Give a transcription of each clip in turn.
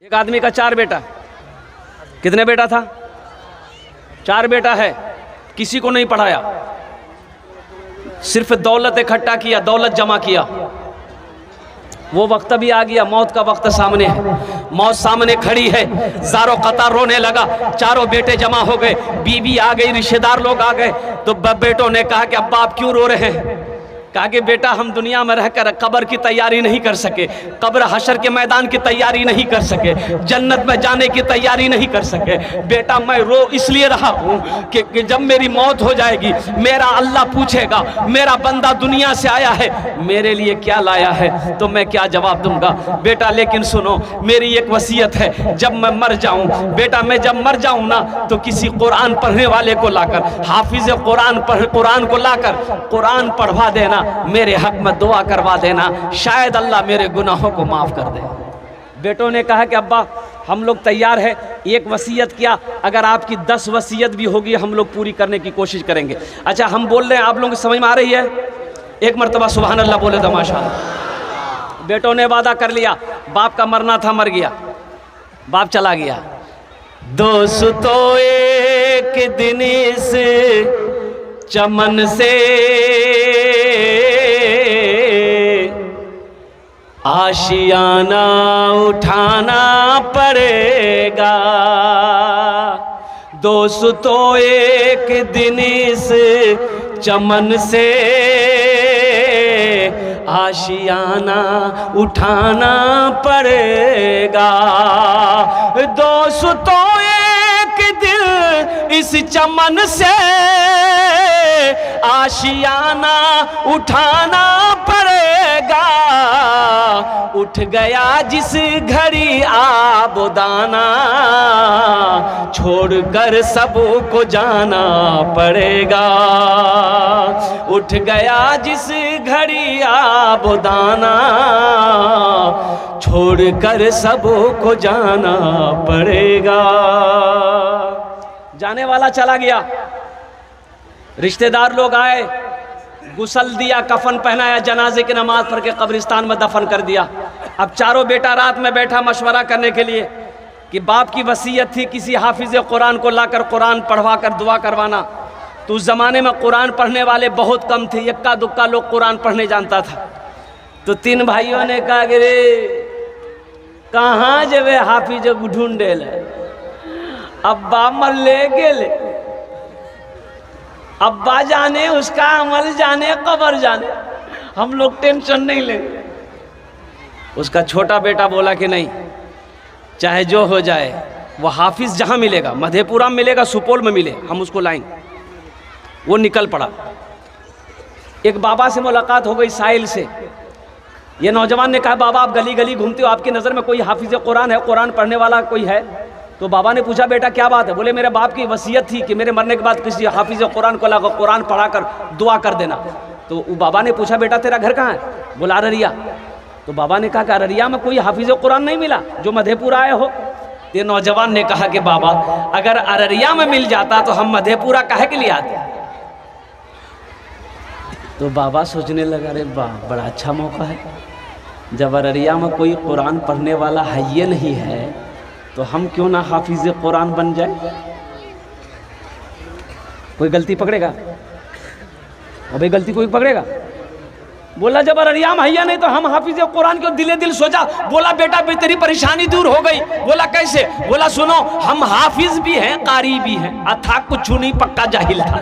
एक आदमी का 4 बेटा, कितने बेटा था? 4 बेटा है, किसी को नहीं पढ़ाया, सिर्फ दौलत इकट्ठा किया, दौलत जमा किया। वो वक्त भी आ गया, मौत का वक्त सामने है, मौत सामने खड़ी है, ज़ारो कतार रोने लगा, चारों बेटे जमा हो गए, बीवी आ गई, रिश्तेदार लोग आ गए। तो बेटों ने कहा कि अब्बा आप क्यों रो रहे हैं? कहा कि बेटा हम दुनिया में रहकर कब्र की तैयारी नहीं कर सके, कब्र हशर के मैदान की तैयारी नहीं कर सके, जन्नत में जाने की तैयारी नहीं कर सके। बेटा मैं रो इसलिए रहा हूँ कि जब मेरी मौत हो जाएगी मेरा अल्लाह पूछेगा मेरा बंदा दुनिया से आया है, मेरे लिए क्या लाया है, तो मैं क्या जवाब दूंगा। बेटा लेकिन सुनो, मेरी एक वसीयत है, जब मैं मर जाऊँ बेटा, मैं जब मर जाऊँ ना तो किसी कुरान पढ़ने वाले को लाकर, हाफिज कुरान को लाकर कुरान पढ़वा देना, मेरे हक में दुआ करवा देना, शायद अल्लाह मेरे गुनाहों को माफ़ कर दे। बेटों ने कहा कि अब्बा हम लोग तैयार है, एक वसीयत क्या, अगर आपकी 10 वसीयत भी होगी हम लोग पूरी करने की कोशिश करेंगे। अच्छा हम बोल रहे हैं, आप लोगों को समझ में आ रही है? एक मरतबा सुभान अल्लाह बोले तो माशाअल्लाह। बेटों ने वादा कर लिया, बाप का मरना था, मर गया, बाप चला गया। दोस्तों एक दिन इस चमन से आशियाना उठाना पड़ेगा, दोस्तों एक दिन इस चमन से आशियाना उठाना पड़ेगा। दोस्तों एक दिन इस चमन से आशियाना उठाना पड़ेगा। उठ गया जिस घड़ी आबोदाना, छोड़कर सबको जाना पड़ेगा। उठ गया जिस घड़ी आबोदाना, छोड़कर सबको जाना पड़ेगा। जाने वाला चला गया, रिश्तेदार लोग आए, गुसल दिया, कफन पहनाया, जनाजे की नमाज पढ़ के कब्रिस्तान में दफन कर दिया। अब चारों बेटा रात में बैठा मशवरा करने के लिए कि बाप की वसीयत थी किसी हाफिज कुरान को लाकर कुरान पढ़वा कर दुआ करवाना। तो उस ज़माने में कुरान पढ़ने वाले बहुत कम थे, इक्का दुक्का लोग कुरान पढ़ने जानता था। तो 3 भाइयों ने कहा कि रे कहाँ जब हाफिज ढूंढे ले, अब्बा मर ले गेले, अब्बा जाने उसका अमल जाने कब्र जाने, हम लोग टेंशन नहीं लेंगे। उसका छोटा बेटा बोला कि नहीं, चाहे जो हो जाए, वो हाफिज जहाँ मिलेगा, मधेपुरा में मिलेगा, सुपौल में मिले, हम उसको लाएंगे। वो निकल पड़ा। एक बाबा से मुलाकात हो गई साहिल से। ये नौजवान ने कहा बाबा आप गली गली घूमते हो, आपकी नज़र में कोई हाफिज कुरान है, कुरान पढ़ने वाला कोई है? तो बाबा ने पूछा बेटा क्या बात है? बोले मेरे बाप की वसीयत थी कि मेरे मरने के बाद किसी हाफिज कुरान को लाकर कुरान पढ़ा कर दुआ कर देना। तो बाबा ने पूछा बेटा तेरा घर कहाँ है? बोला अररिया। तो बाबा ने कहा कि अररिया में कोई हाफिज कुरान नहीं मिला जो मधेपुरा आए हो? ये नौजवान ने कहा कि बाबा अगर अररिया में मिल जाता तो हम मधेपुरा काहे के लिए आते? तो बाबा सोचने लगा अरे वाह बड़ा अच्छा मौका है, जब अररिया में कोई कुरान पढ़ने वाला है ये नहीं है तो हम क्यों ना हाफिज कुरान बन जाए। कोई गलती पकड़ेगा? अबे गलती कोई पकड़ेगा? बोला जब अररिया में हैया नहीं तो हम हाफिज कुरान क्यों? दिले दिल सोचा। बोला बेटा तेरी परेशानी दूर हो गई। बोला कैसे? बोला सुनो हम हाफिज भी हैं कारी भी हैं, अथा कुछ नहीं, पक्का जाहिल था,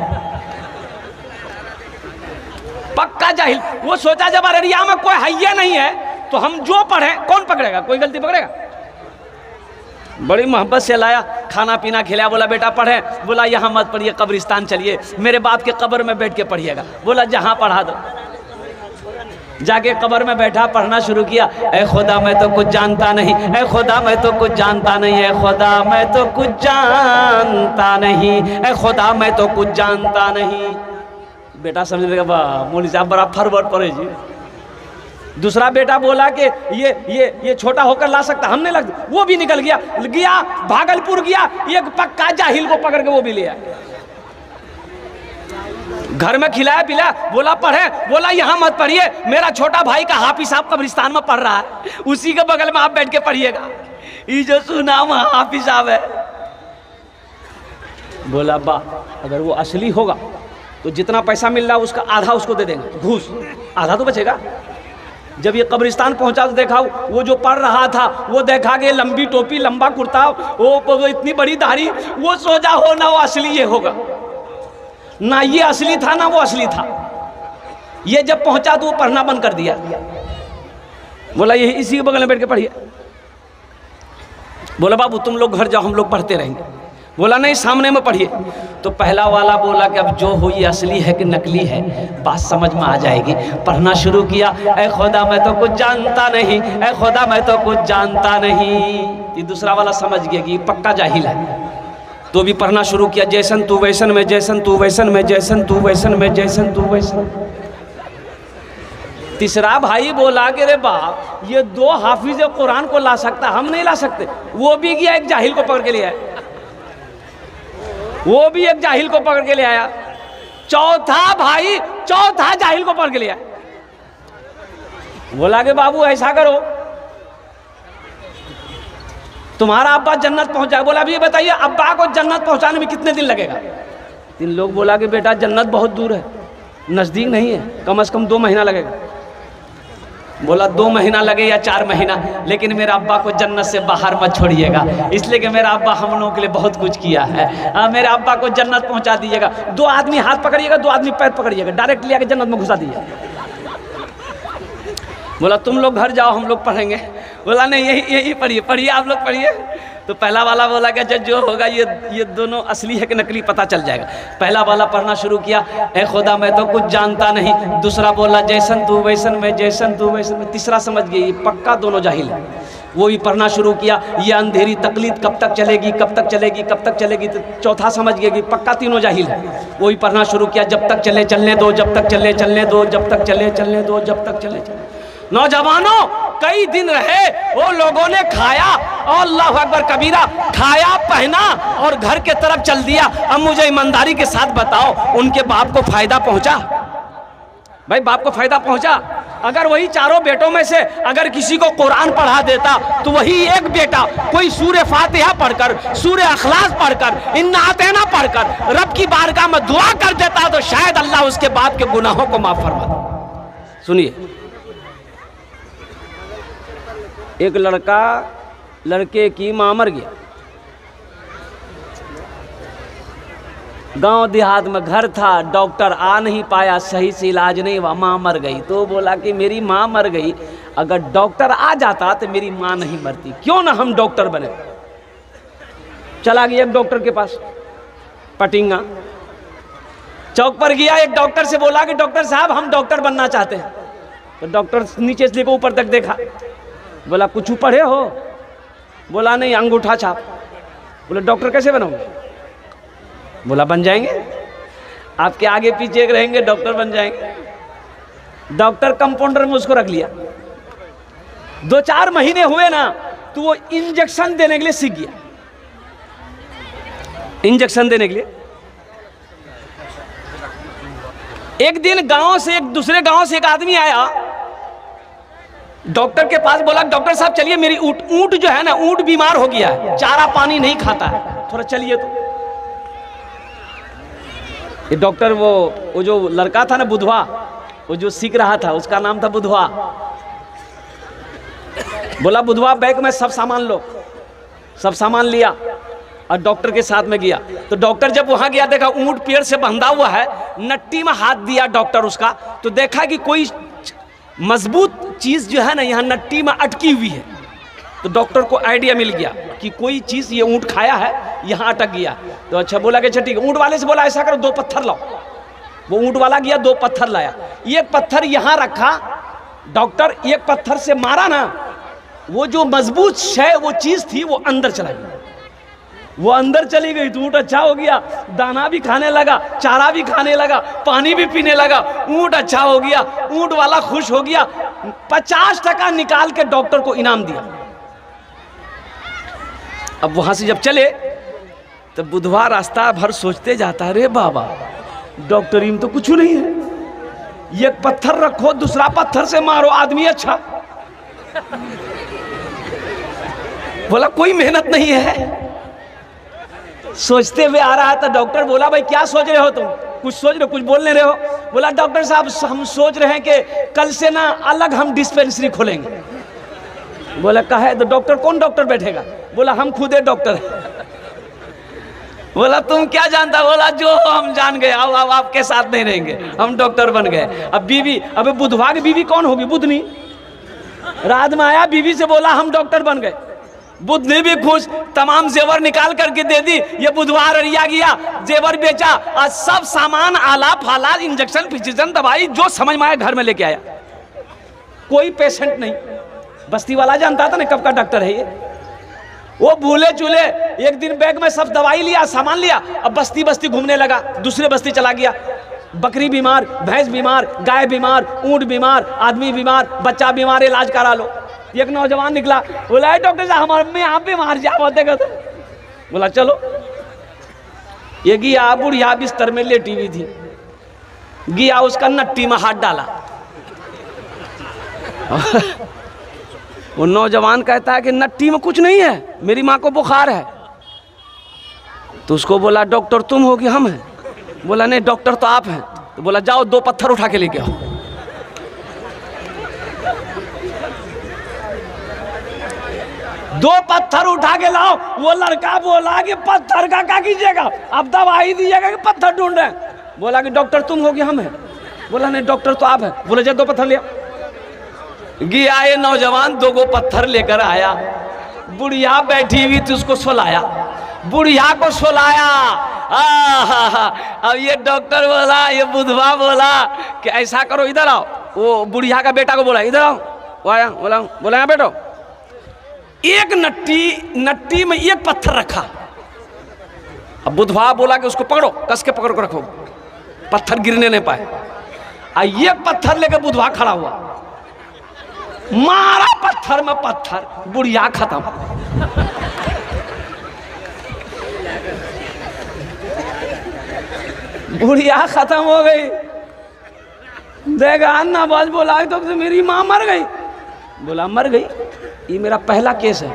पक्का जाहिल। वो सोचा जब अररिया में कोई हैया नहीं है तो हम जो पढ़े कौन पकड़ेगा? कोई गलती पकड़ेगा? बड़ी मोहब्बत से लाया, खाना पीना खिलाया। बोला बेटा पढ़े? बोला यहाँ मत पढ़िए, कब्रिस्तान चलिए, मेरे बाप के कब्र में बैठ के पढ़िएगा। बोला जहाँ पढ़ा दो। जाके कब्र में बैठा, पढ़ना शुरू किया। ऐ खुदा मैं तो कुछ जानता नहीं, ऐ खुदा मैं तो कुछ जानता नहीं, ऐ खुदा मैं तो कुछ जानता नहीं, ऐ खुदा मैं तो कुछ जानता नहीं। बेटा समझ लेगा वाह मौलवी साहब बड़ा फरवर्ड पढ़े जी। दूसरा बेटा बोला कि ये छोटा होकर ला सकता, हमने लग, वो भी निकल गया भागलपुर गया, एक पक्का जाहिल को पकड़ के वो भी ले आया, घर में खिलाया पिलाया। बोला पढ़े? बोला यहाँ मत पढ़िए, मेरा छोटा भाई का हाफिज साहब कब्रिस्तान में पढ़ रहा है, उसी के बगल में आप बैठ के पढ़िएगा। ये जो सुनाम हाफिज साहब है। बोला अब्बा अगर वो असली होगा तो जितना पैसा मिल रहा उसका आधा उसको दे देंगे, घूस, आधा तो बचेगा। जब ये कब्रिस्तान पहुंचा तो देखा वो जो पढ़ रहा था, वो देखा कि लंबी टोपी, लंबा कुर्ता, वो इतनी बड़ी दाढ़ी, वो सोचा हो ना वो असली ये होगा, ना ये असली था ना वो असली था। ये जब पहुंचा तो वो पढ़ना बंद कर दिया। बोला ये इसी के बगल में बैठ के पढ़िए। बोला बाबू तुम लोग घर जाओ, हम लोग पढ़ते रहेंगे। बोला नहीं सामने में पढ़िए। तो पहला वाला बोला कि अब जो हो ये असली है कि नकली है बात समझ में आ जाएगी। पढ़ना शुरू किया, ऐ खुदा मैं तो कुछ जानता नहीं, ऐ खुदा मैं तो कुछ जानता नहीं। ये दूसरा वाला समझ गया कि पक्का जाहिल है, तो भी पढ़ना शुरू किया, जैसन तू वैसन में, जैसन तू वैसन में, जैसन तू वैसन में, जैसन तू वैसन। तीसरा भाई बोला कि रे बाप ये दो हाफिज कुरान को ला सकता, हम नहीं ला सकते। वो भी गया एक जाहिल को पकड़ के ले आया, वो भी एक जाहिल को पकड़ के ले आया। चौथा भाई चौथा जाहिल को पकड़ के ले आया। बोला कि बाबू ऐसा करो तुम्हारा अब्बा जन्नत पहुंचा। बोला अभी ये बताइए अब्बा को जन्नत पहुंचाने में कितने दिन लगेगा? 3 लोग बोला कि बेटा जन्नत बहुत दूर है, नजदीक नहीं है, कम से कम 2 महीना लगेगा। बोला 2 महीना लगे या 4 महीना, लेकिन मेरा अब्बा को जन्नत से बाहर मत छोड़िएगा, इसलिए कि मेरा अब्बा हम लोगों के लिए बहुत कुछ किया है। मेरे अब्बा को जन्नत पहुंचा दीजिएगा। 2 आदमी हाथ पकड़िएगा, 2 आदमी पैर पकड़िएगा, डायरेक्ट ले आके जन्नत में घुसा दीजिए। बोला तुम लोग घर जाओ, हम लोग पढ़ेंगे। बोला नहीं यही पढ़िए, पढ़िए आप लोग पढ़िए। तो पहला वाला बोला कि जो होगा ये दोनों असली है कि नकली पता चल जाएगा। पहला वाला पढ़ना शुरू किया, ऐ खुदा मैं तो कुछ जानता नहीं। दूसरा बोला जैसन तू वैसन में, जैसन तू वैसन में। तीसरा समझ गई पक्का दोनों जाहिल है, वो भी पढ़ना शुरू किया। ये अंधेरी तकलीद कब तक चलेगी, कब तक चलेगी, कब तक चलेगी। तो चौथा समझ गया कि पक्का तीनों जाहिल है, वो भी पढ़ना शुरू किया। जब तक चले चलने दो, जब तक चले चलने दो, जब तक चले चलने दो, जब तक चले चलने। नौजवानों कई दिन रहे, वो लोगों ने खाया और अल्लाह अकबर कबीरा, खाया पहना और घर के तरफ चल दिया। अब मुझे ईमानदारी के साथ बताओ उनके बाप को फायदा पहुंचा? भाई बाप को फायदा पहुंचा? अगर वही चारों बेटों में से अगर किसी को कुरान पढ़ा देता तो वही एक बेटा कोई सूरह फातिहा पढ़कर, सूरह अखलास पढ़कर, इन्ना आतेना पढ़कर रब की बारगाह में दुआ कर देता तो शायद अल्लाह उसके बाप के गुनाहों को माफ फरमा दे। सुनिए, एक लड़का लड़के की मां मर गया, गांव देहात में घर था, डॉक्टर आ नहीं पाया, सही से इलाज नहीं हुआ, मां मर गई। तो बोला कि मेरी मां मर गई, अगर डॉक्टर आ जाता तो मेरी मां नहीं मरती, क्यों ना हम डॉक्टर बने। चला गया एक डॉक्टर के पास, पटिंगा चौक पर गया। एक डॉक्टर से बोला कि डॉक्टर साहब हम डॉक्टर बनना चाहते हैं। तो डॉक्टर नीचे से लेकर ऊपर तक देखा, बोला कुछ पढ़े हो? बोला नहीं, अंगूठा छाप। बोले डॉक्टर कैसे बनोगे? बोला बन जाएंगे, आपके आगे पीछे एक रहेंगे, डॉक्टर बन जाएंगे। डॉक्टर कंपाउंडर में उसको रख लिया। 2-4 महीने हुए ना तो वो इंजेक्शन देने के लिए सीख गया, इंजेक्शन देने के लिए। एक दिन गांव से एक दूसरे गांव से एक आदमी आया डॉक्टर के पास। बोला डॉक्टर साहब चलिए, मेरी ऊंट जो है ना, ऊंट बीमार हो गया है, चारा पानी नहीं खाता है, थोड़ा चलिए। तो ये डॉक्टर वो जो लड़का था ना बुधवा, वो जो सीख रहा था उसका नाम था बुधवा। बोला बुधवा बैग में सब सामान लो। सब सामान लिया और डॉक्टर के साथ में गया। तो डॉक्टर जब वहां गया देखा ऊंट पेड़ से बंधा हुआ है, नट्टी में हाथ दिया डॉक्टर उसका, तो देखा कि कोई मजबूत चीज जो है ना यहाँ नट्टी में अटकी हुई है। तो डॉक्टर को आइडिया मिल गया कि कोई चीज ये ऊंट खाया है, यहाँ अटक गया। तो अच्छा बोला कि ठीक है। ऊंट वाले से बोला ऐसा करो 2 पत्थर लाओ। वो ऊंट वाला गया, 2 पत्थर लाया। एक पत्थर यहाँ रखा, डॉक्टर एक पत्थर से मारा ना, वो जो मजबूत शय वो चीज थी वो अंदर चला गया। वो अंदर चली गई तो ऊंट अच्छा हो गया, दाना भी खाने लगा, चारा भी खाने लगा, पानी भी पीने लगा, ऊंट अच्छा हो गया। ऊंट वाला खुश हो गया, 50% निकाल के डॉक्टर को इनाम दिया। अब वहां से जब चले तो बुधवार रास्ता भर सोचते जाता है, रे बाबा डॉक्टरी में तो कुछ नहीं है, एक पत्थर रखो दूसरा पत्थर से मारो, आदमी अच्छा। बोला कोई मेहनत नहीं है। सोचते हुए आ रहा था, डॉक्टर बोला भाई क्या सोच रहे हो तुम, कुछ सोच रहे हो, कुछ बोल नहीं रहे हो। बोला डॉक्टर साहब हम सोच रहे हैं कि कल से ना अलग हम डिस्पेंसरी खोलेंगे। बोला कहा है तो डॉक्टर, कौन डॉक्टर बैठेगा? बोला हम खुद डॉक्टर है। बोला तुम क्या जानता? बोला जो हम जान गए, अब आपके साथ नहीं रहेंगे, हम डॉक्टर बन गए। अब बीवी, अब बुधवार की बीवी कौन होगी? बुधनी। रात में आया, बीवी से बोला हम डॉक्टर बन गए। बुधनी भी खुश, तमाम जेवर निकाल करके दे दी। ये बुधवार अरिया गया, जेवर बेचा और सब सामान, आला फाला, इंजेक्शन फिजिशन दवाई जो समझ में आया घर में लेके आया। कोई पेशेंट नहीं। बस्ती वाला जानता था ना कब का डॉक्टर है ये। वो भूले चूले एक दिन बैग में सब दवाई लिया, सामान लिया, अब बस्ती बस्ती घूमने लगा, दूसरे बस्ती चला गया। बकरी बीमार, भैंस बीमार, गाय बीमार, ऊंट बीमार, आदमी बीमार, बच्चा बीमार, इलाज करा लो। एक नौजवान निकला, बोला डॉक्टर साहब हमारे में आप बीमार जा होते। बोला चलो। ये गया, बुढ़िया बिस्तर में लेटी हुई थी, गया उसका नट्टी में हाथ डाला। वो नौजवान कहता है कि नट्टी में कुछ नहीं है, मेरी माँ को बुखार है। तो उसको बोला डॉक्टर तुम हो कि हम हैं? बोला नहीं डॉक्टर तो आप हैं। तो बोला जाओ 2 पत्थर उठा के लेके आओ। दो पत्थर उठा के लाओ। वो लड़का बोला कि पत्थर का क्या कीजिएगा, अब दवाई दीजिएगा कि पत्थर ढूंढ रहे हैं? बोला कि डॉक्टर तुम हो कि हम हैं? बोला नहीं डॉक्टर तो आप हैं। बोले जा 2 पत्थर ले। गया ये नौजवान 2 पत्थर लेकर आया। बुढ़िया बैठी हुई थी, उसको सुलाया, बुढ़िया को सुलाया। अब ये डॉक्टर बोला, ये बुधवा बोला कि ऐसा करो, इधर आओ। वो बुढ़िया का बेटा को बोला इधर आओ। वो आया, बोला यहाँ बैठो। एक नट्टी में 1 पत्थर रखा। अब बुधवा बोला कि उसको पकड़ो, कस के पकड़ कर रखो, पत्थर गिरने नहीं पाए। 1 पत्थर लेकर बुधवा खड़ा हुआ, मारा पत्थर में पत्थर, बुढ़िया खत्म। बुढ़िया खत्म हो गई। देखा अन्ना बाज बोला तो मेरी माँ मर गई। बोला मर गई, ये मेरा पहला केस है।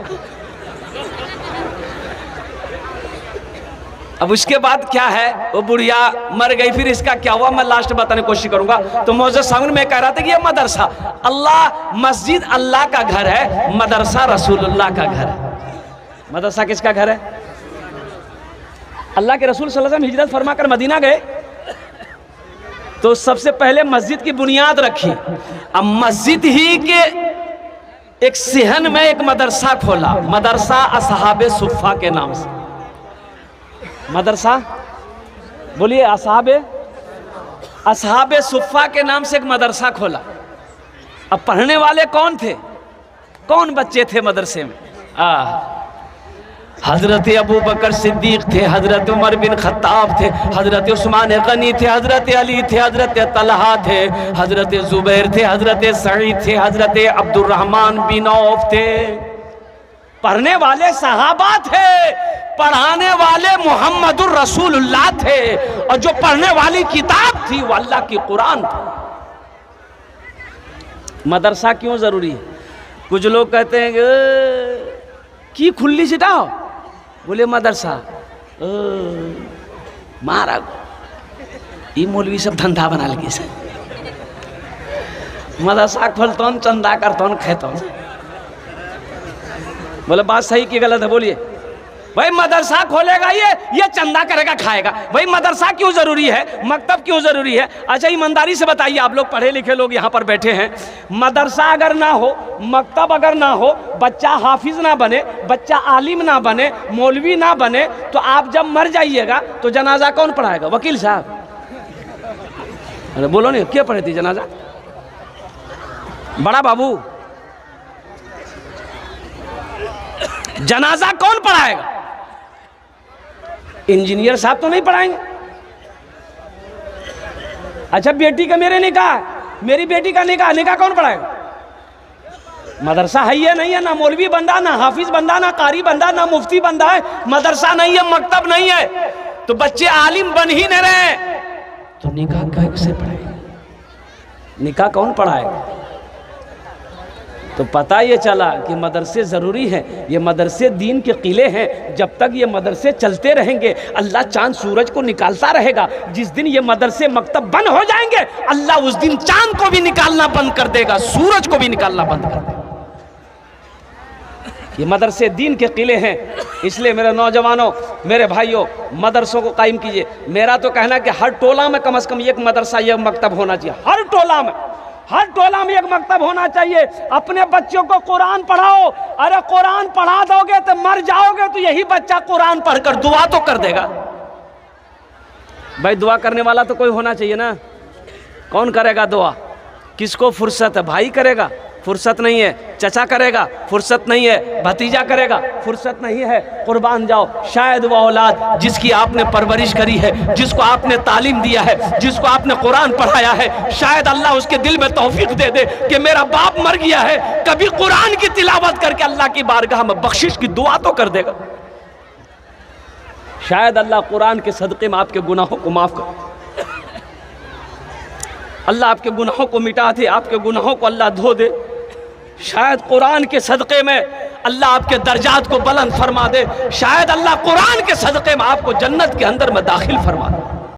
अब उसके बाद क्या है, वो बुढ़िया मर गई, फिर इसका क्या हुआ मैं लास्ट बताने की कोशिश करूंगा। तो मौजूद सामने में कह रहा था कि ये मदरसा, अल्लाह, मस्जिद अल्लाह का घर है, मदरसा रसूलुल्लाह का घर है। मदरसा किसका घर है? अल्लाह के रसूल सल्लल्लाहु अलैहि वसल्लम हिजरत फरमाकर मदीना गए तो सबसे पहले मस्जिद की बुनियाद रखी। अब मस्जिद ही के एक सहन में एक मदरसा खोला, मदरसा असहाबे सुफ़ा के नाम से। मदरसा बोलिए, असहाबे सुफ़ा के नाम से एक मदरसा खोला। अब पढ़ने वाले कौन थे, कौन बच्चे थे मदरसे में? हजरत अबू बकर सिद्दीक थे, हजरत उमर बिन खत्ताब थे, हजरत उस्मान गनी थे, हजरत अली थे, हजरत तलहा थे, हजरत जुबैर थे, हजरत सईद थे, हजरत अब्दुर्रहमान बिन औफ थे। पढ़ने वाले सहाबा थे, पढ़ाने वाले मुहम्मदुर रसूलुल्लाह थे, और जो पढ़ने वाली किताब थी वो अल्लाह की कुरान थी। मदरसा क्यों जरूरी है? कुछ लोग कहते हैं कि खुली सिटाओ, बोले मदरसा मारा ये मौलवी सब धंधा बना लगे से मदरसा खोलता चंदा करता खेता। बोले बात सही की गलत है? बोलिए भाई मदरसा खोलेगा ये चंदा करेगा खाएगा। भाई मदरसा क्यों जरूरी है, मकतब क्यों जरूरी है? अच्छा ईमानदारी से बताइए, आप लोग पढ़े लिखे लोग यहाँ पर बैठे हैं, मदरसा अगर ना हो, मकतब अगर ना हो, बच्चा हाफिज ना बने, बच्चा आलिम ना बने, मौलवी ना बने, तो आप जब मर जाइएगा तो जनाजा कौन पढ़ाएगा? वकील साहब। अरे बोलो नहीं, क्या पढ़े थी जनाजा? बड़ा बाबू, जनाजा कौन पढ़ाएगा? इंजीनियर साहब तो नहीं पढ़ाएंगे। अच्छा बेटी का मेरे निकाह, मेरी बेटी का निकाह कौन पढ़ाएगा? मदरसा है या नहीं है? ना मौलवी बंदा, ना हाफिज बंदा, ना कारी बंदा, ना मुफ्ती बंदा है। मदरसा नहीं है, मकतब नहीं है, तो बच्चे आलिम बन ही नहीं रहे, तो निकाह कैसे पढ़ाएंगे? निकाह कौन पढ़ाएगा? तो पता ये चला कि मदरसे ज़रूरी हैं, ये मदरसे दीन के किले हैं। जब तक ये मदरसे चलते रहेंगे अल्लाह चांद सूरज को निकालता रहेगा। जिस दिन ये मदरसे मकतब बंद हो जाएंगे अल्लाह उस दिन चांद को भी निकालना बंद कर देगा, सूरज को भी निकालना बंद कर देगा। ये मदरसे दीन के किले हैं। इसलिए मेरे नौजवानों, मेरे भाइयों, मदरसों को कायम कीजिए। मेरा तो कहना है कि हर टोला में कम से कम एक मदरसा, एक मकतब होना चाहिए। हर टोला में एक मकतब होना चाहिए। अपने बच्चों को कुरान पढ़ाओ। अरे कुरान पढ़ा दोगे तो मर जाओगे तो यही बच्चा कुरान पढ़कर दुआ तो कर देगा। भाई दुआ करने वाला तो कोई होना चाहिए ना। कौन करेगा दुआ? किसको फुर्सत है? भाई करेगा, फुर्सत नहीं है। चचा करेगा, फुर्सत नहीं है। भतीजा करेगा, फुर्सत नहीं है। कुर्बान जाओ, शायद वो औलाद जिसकी आपने परवरिश करी है, जिसको आपने तालीम दिया है, जिसको आपने कुरान पढ़ाया है, शायद अल्लाह उसके दिल में तौफीक दे दे कि मेरा बाप मर गया है, कभी कुरान की तिलावत करके अल्लाह की बारगाह में बख्शिश की दुआ तो कर देगा। शायद अल्लाह कुरान के सदक़े में आपके गुनाहों को माफ़ कर, अल्लाह आपके गुनाहों को मिटा दे, आपके गुनाहों को अल्लाह धो दे। शायद कुरान के सदक़े में अल्लाह आपके दर्जात को बुलंद फरमा दे। शायद अल्लाह कुरान के सदक़े में आपको जन्नत के अंदर में दाखिल फरमा दे।